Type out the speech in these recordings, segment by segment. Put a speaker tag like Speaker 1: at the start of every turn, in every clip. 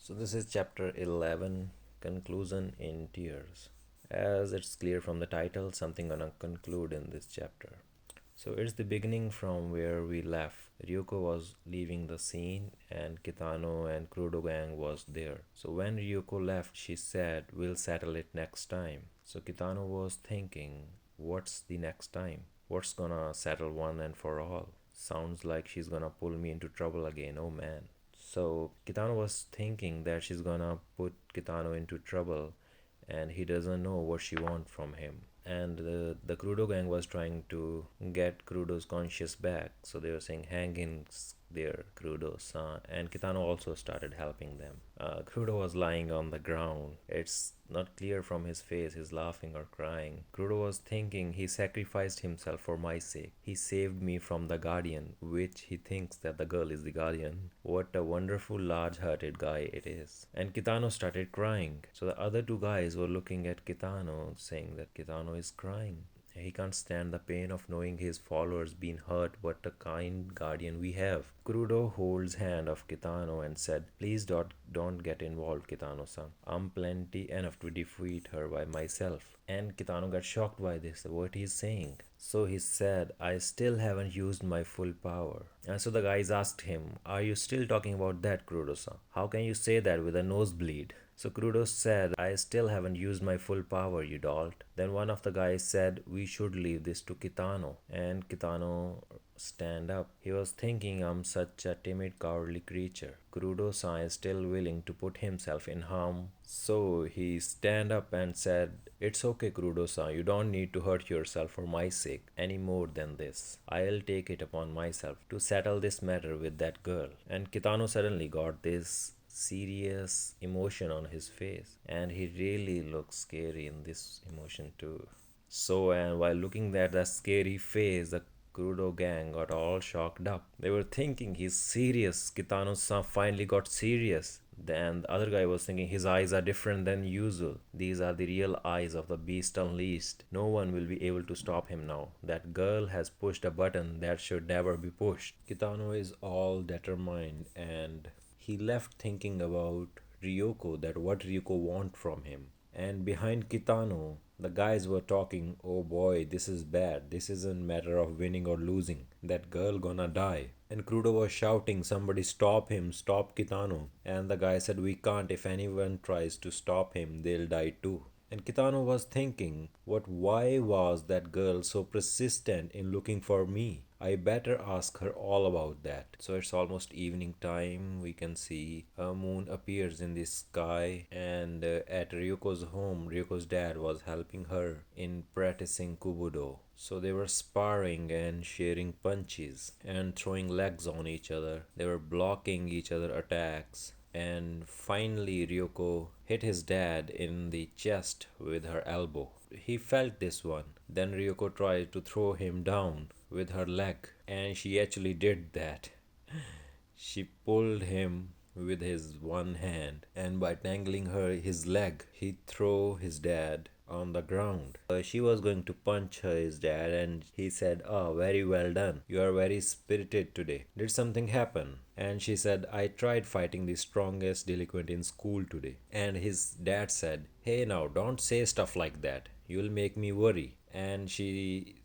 Speaker 1: So this is chapter 11, conclusion in tears. As it's clear from the title, something gonna conclude in this chapter. So it's the beginning from where we left. Ryoko was leaving the scene and Kitano and Kurodo gang was there. So when Ryoko left, she said, "We'll settle it next time." So Kitano was thinking, what's the next time? What's gonna settle one and for all? Sounds like she's gonna pull me into trouble again, oh man. So Kitano was thinking that she's gonna put Kitano into trouble and he doesn't know what she wants from him. And the Crudo gang was trying to get Crudo's conscience back. So they were saying, hang in there, Crudo-san. And Kitano also started helping them. Crudo was lying on the ground. It's not clear from his face, he's laughing or crying. Crudo was thinking he sacrificed himself for my sake. He saved me from the guardian, which he thinks that the girl is the guardian. What a wonderful large-hearted guy it is. And Kitano started crying. So the other two guys were looking at Kitano saying that Kitano is crying. He can't stand the pain of knowing his followers being hurt. What a kind guardian we have. Kurudo holds hand of Kitano and said, "Please don't get involved, Kitano-san. I'm plenty enough to defeat her by myself." And Kitano got shocked by this, what he's saying. So he said, "I still haven't used my full power." And so the guys asked him, "Are you still talking about that, Kurudo-san? How can you say that with a nosebleed?" So Kurudo said, "I still haven't used my full power, you dolt." Then one of the guys said, "We should leave this to Kitano." And Kitano stand up. He was thinking, "I'm such a timid, cowardly creature." Kurudo-san is still willing to put himself in harm. So he stand up and said, "It's okay, Kurudo-san. You don't need to hurt yourself for my sake any more than this. I'll take it upon myself to settle this matter with that girl." And Kitano suddenly got this serious emotion on his face, and he really looks scary in this emotion too. So, and while looking at that scary face, the Kurudo gang got all shocked up. They were thinking he's serious. Kitano-san finally got serious. Then the other guy was thinking his eyes are different than usual. These are the real eyes of the beast unleashed. No one will be able to stop him now. That girl has pushed a button that should never be pushed. Kitano is all determined and he left thinking about Ryoko, that what Ryoko want from him. And behind Kitano, the guys were talking, "Oh boy, this is bad. This isn't matter of winning or losing. That girl gonna die." And Crudo was shouting, "Somebody stop him, stop Kitano." And the guy said, "We can't. If anyone tries to stop him, they'll die too." And Kitano was thinking, why was that girl so persistent in looking for me? I better ask her all about that. So it's almost evening time. We can see a moon appears in the sky, and at Ryoko's home, Ryoko's dad was helping her in practicing Kubudo. So they were sparring and sharing punches and throwing legs on each other. They were blocking each other attacks. And finally, Ryoko hit his dad in the chest with her elbow. He felt this one. Then Ryoko tried to throw him down with her leg, and she actually did that. She pulled him with his one hand, and by tangling his leg, he threw his dad on the ground. She was going to punch his dad, and he said, "Oh, very well done. You are very spirited today. Did something happen?" And she said, "I tried fighting the strongest delinquent in school today." And his dad said, "Hey, now don't say stuff like that. You'll make me worry." And she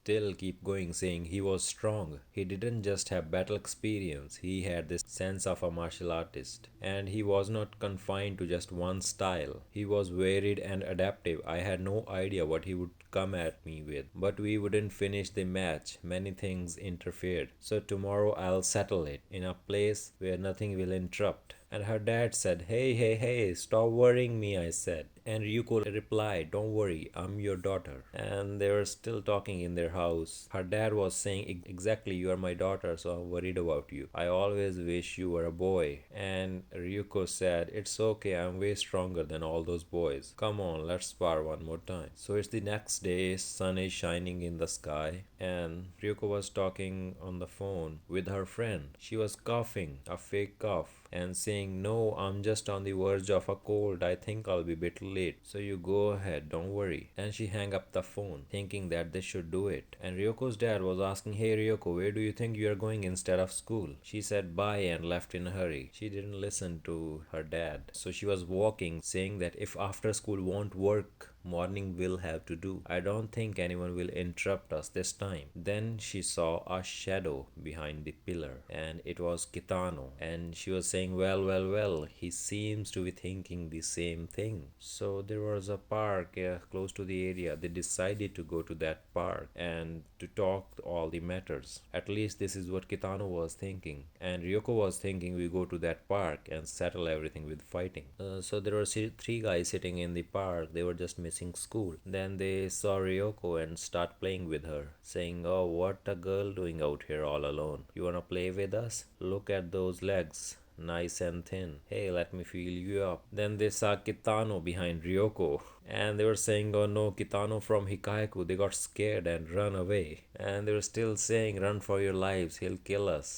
Speaker 1: still keep going, saying he was strong. He didn't just have battle experience, he had this sense of a martial artist. And he was not confined to just one style. He was varied and adaptive. I had no idea what he would come at me with. But we wouldn't finish the match. Many things interfered. So tomorrow I'll settle it in a place where nothing will interrupt. And her dad said, "Hey, hey, hey, stop worrying me," I said. And Ryuko replied, "Don't worry, I'm your daughter." And they were still talking in their house. Her dad was saying, "Exactly, you are my daughter, so I'm worried about you. I always wish you were a boy." And Ryuko said, "It's okay, I'm way stronger than all those boys. Come on, let's spar one more time." So it's the next day, sun is shining in the sky, and Ryuko was talking on the phone with her friend. She was coughing, a fake cough, and saying saying, "No, I'm just on the verge of a cold. I think I'll be a bit late. So you go ahead, don't worry." And she hung up the phone, thinking that this should do it. And Ryoko's dad was asking, "Hey Ryoko, where do you think you are going instead of school?" She said bye and left in a hurry. She didn't listen to her dad. So she was walking, saying that if after school won't work, morning will have to do. I don't think anyone will interrupt us this time. Then she saw a shadow behind the pillar, and it was Kitano. And she was saying, well, he seems to be thinking the same thing. So there was a park close to the area. They decided to go to that park and to talk all the matters. At least this is what Kitano was thinking. And Ryoko was thinking we go to that park and settle everything with fighting. So there were three guys sitting in the park. They were just missing school. Then they saw Ryoko and start playing with her, saying, "Oh, what a girl doing out here all alone. You wanna play with us? Look at those legs. Nice and thin. Hey, let me feel you up." Then they saw Kitano behind Ryoko, and they were saying, "Oh no, Kitano from Hikaiku." They got scared and run away. And they were still saying, "Run for your lives, he'll kill us."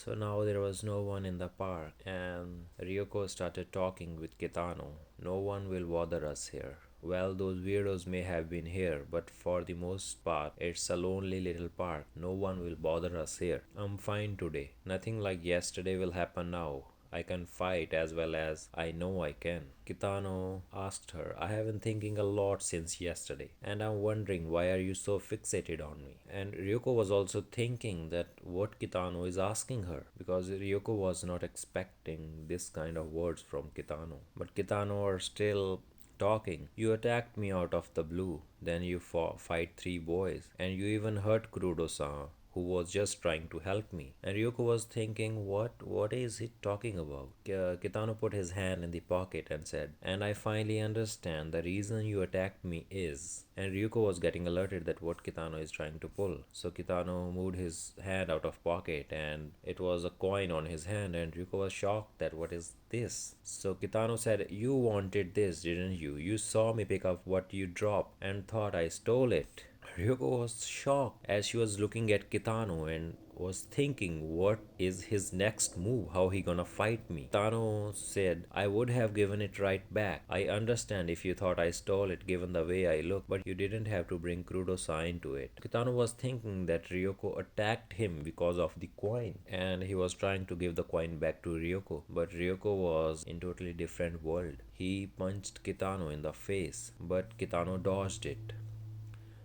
Speaker 1: So now there was no one in the park, and Ryoko started talking with Kitano. "No one will bother us here. Well, those weirdos may have been here, but for the most part, it's a lonely little park. No one will bother us here. I'm fine today. Nothing like yesterday will happen now. I can fight as well as I know I can." Kitano asked her, "I have been thinking a lot since yesterday, and I'm wondering why are you so fixated on me?" And Ryoko was also thinking that what Kitano is asking her, because Ryoko was not expecting this kind of words from Kitano. But Kitano are still talking. "You attacked me out of the blue. Then you fight three boys, and you even hurt Kurudo-san, who was just trying to help me." And Ryoko was thinking, what is he talking about? Kitano put his hand in the pocket and said, "And I finally understand the reason you attacked me is." And Ryoko was getting alerted that what Kitano is trying to pull. So Kitano moved his hand out of pocket, and it was a coin on his hand, and Ryoko was shocked that what is this? So Kitano said, "You wanted this, didn't you? You saw me pick up what you dropped and thought I stole it." Ryoko was shocked as she was looking at Kitano and was thinking what is his next move, how he gonna fight me. Kitano said, "I would have given it right back. I understand if you thought I stole it given the way I look, but you didn't have to bring Kurudo-san into it." Kitano was thinking that Ryoko attacked him because of the coin, and he was trying to give the coin back to Ryoko, but Ryoko was in totally different world. He punched Kitano in the face, but Kitano dodged it.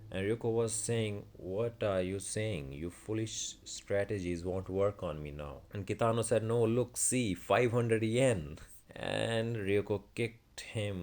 Speaker 1: And Ryoko was saying, "What are you saying? You foolish strategies won't work on me now." And Kitano said, "No, look, see, 500 yen." And Ryoko kicked him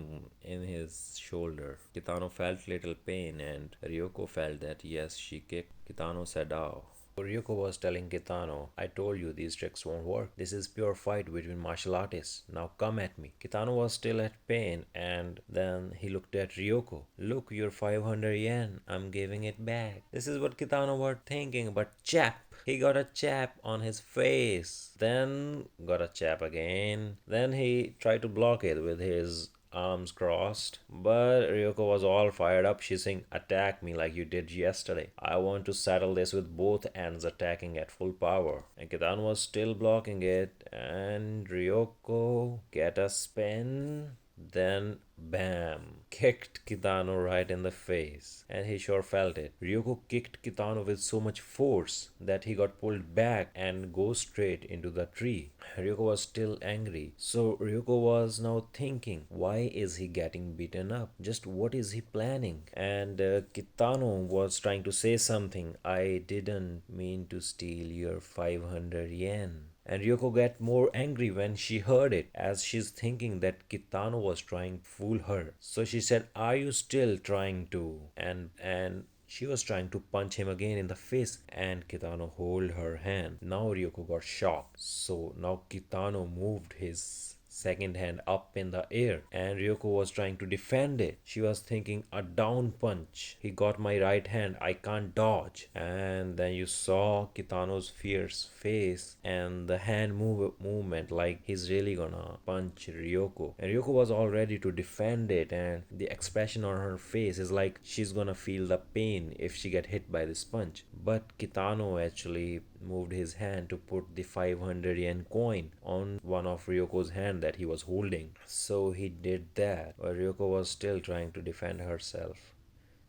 Speaker 1: in his shoulder. Kitano felt little pain, and Ryoko felt that yes, she kicked. Kitano said, "Oh." Ryoko was telling Kitano, "I told you these tricks won't work. This is pure fight between martial artists. Now come at me." Kitano was still at pain, and then he looked at Ryoko. "Look, your 500 yen. I'm giving it back." This is what Kitano was thinking, but chap! He got a chap on his face. Then got a chap again. Then he tried to block it with his arms crossed. But Ryoko was all fired up. She's saying, "Attack me like you did yesterday. I want to settle this with both ends attacking at full power." And Kitano was still blocking it. And Ryoko get a spin. Then bam, kicked Kitano right in the face, and he sure felt it. Ryoko kicked Kitano with so much force that he got pulled back and goes straight into the tree. Ryoko was still angry, so Ryoko was now thinking, why is he getting beaten up? Just what is he planning? And Kitano was trying to say something. "I didn't mean to steal your 500 yen. And Ryoko got more angry when she heard it, as she's thinking that Kitano was trying to fool her. So she said, "Are you still trying to?" And she was trying to punch him again in the face, and Kitano hold her hand. Now Ryoko got shocked. So now Kitano moved his second hand up in the air, and Ryoko was trying to defend it. She was thinking, a down punch. He got my right hand. I can't dodge. And then you saw Kitano's fierce face and the hand movement like he's really gonna punch Ryoko. And Ryoko was all ready to defend it, and the expression on her face is like she's gonna feel the pain if she get hit by this punch. But Kitano actually moved his hand to put the 500 yen coin on one of Ryoko's hand that he was holding. So he did that, but Ryoko was still trying to defend herself.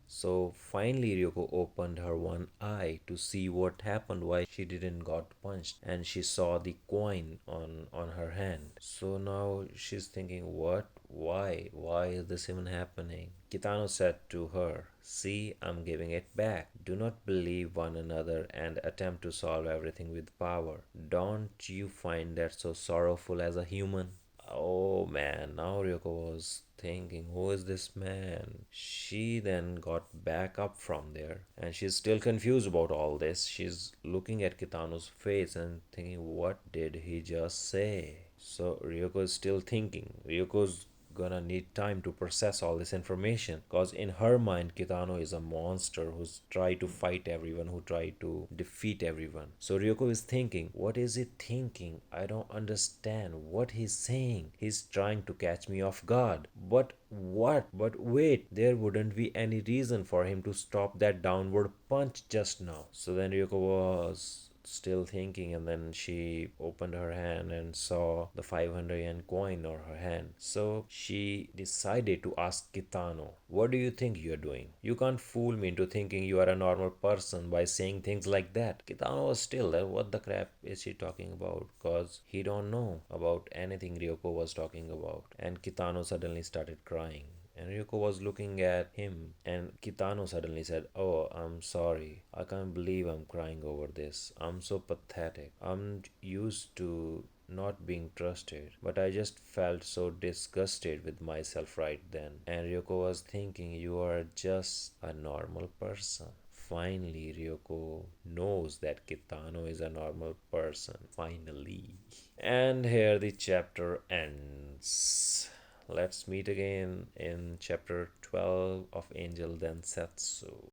Speaker 1: So finally Ryoko opened her one eye to see what happened, why she didn't got punched, and she saw the coin on her hand. So now she's thinking, what? Why? Why is this even happening? Kitano said to her, "See, I'm giving it back. Do not believe one another and attempt to solve everything with power. Don't you find that so sorrowful as a human?" Oh man, now Ryoko was thinking, who is this man? She then got back up from there and she's still confused about all this. She's looking at Kitano's face and thinking, what did he just say? So Ryoko is still thinking. Ryoko's gonna need time to process all this information because in her mind Kitano is a monster who's tried to fight everyone, who tried to defeat everyone. So Ryoko is thinking, what is he thinking? I don't understand what he's saying. He's trying to catch me off guard. But what? But wait, there wouldn't be any reason for him to stop that downward punch just now. So then Ryoko was still thinking, and then she opened her hand and saw the 500 yen coin on her hand. So she decided to ask Kitano, what do you think you're doing? You can't fool me into thinking you are a normal person by saying things like that. Kitano was still there. What the crap is she talking about? Because he don't know about anything Ryoko was talking about. And Kitano suddenly started crying. And Ryuko was looking at him, and Kitano suddenly said, "Oh, I'm sorry. I can't believe I'm crying over this. I'm so pathetic. I'm used to not being trusted, but I just felt so disgusted with myself right then." And Ryoko was thinking, you are just a normal person. Finally, Ryoko knows that Kitano is a normal person. Finally. And here the chapter ends. Let's meet again in chapter 12 of Angel Densetsu.